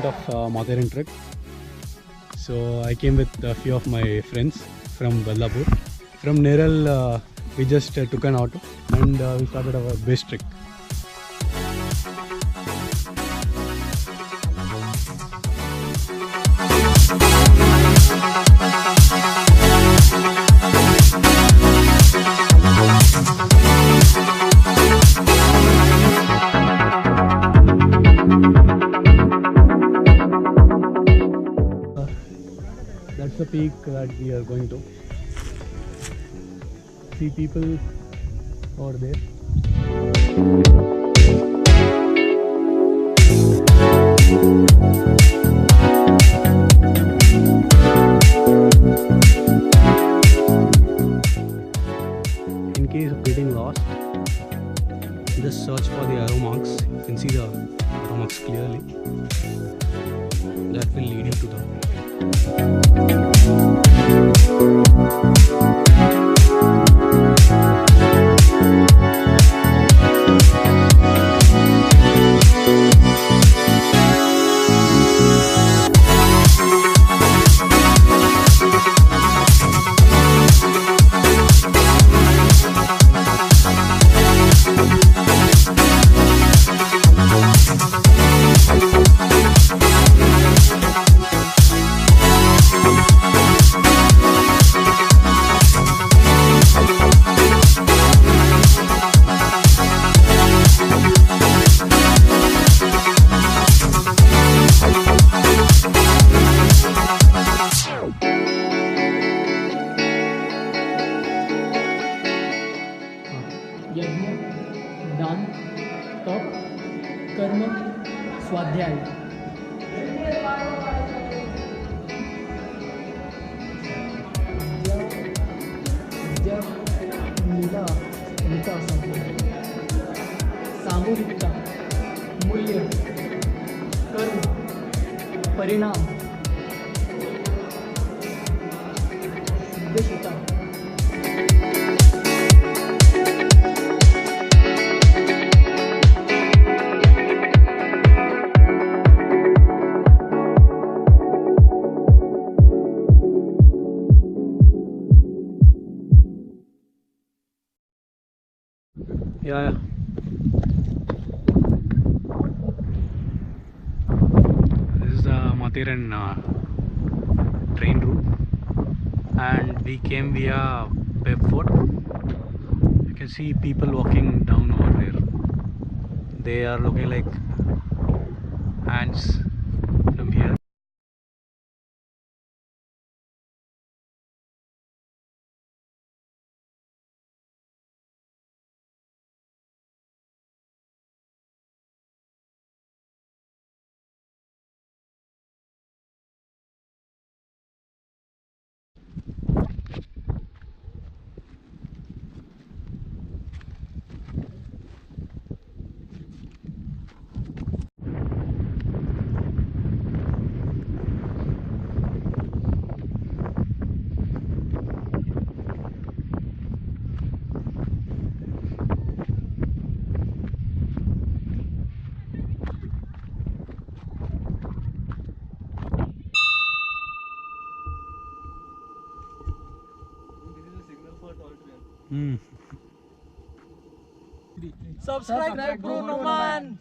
of Matheran Trek. So I came with a few of my friends from Ballapur. From Neral, we just took an auto and we started our base trek. That's the peak that we are going to. See people over there. In case of getting lost, just search for the arrow marks. You can see the arrow marks clearly. That will lead you to the यज्ञ, दान, तप, कर्म, स्वाध्याय. सामूहिकता, मूल्य, कर्म, परिणाम, उद्देशिकता. Yeah. This is the Matheran train route, and we came via PEB Fort. You can see people walking down over there. They are looking like ants from here. Subscribe bro Nomad.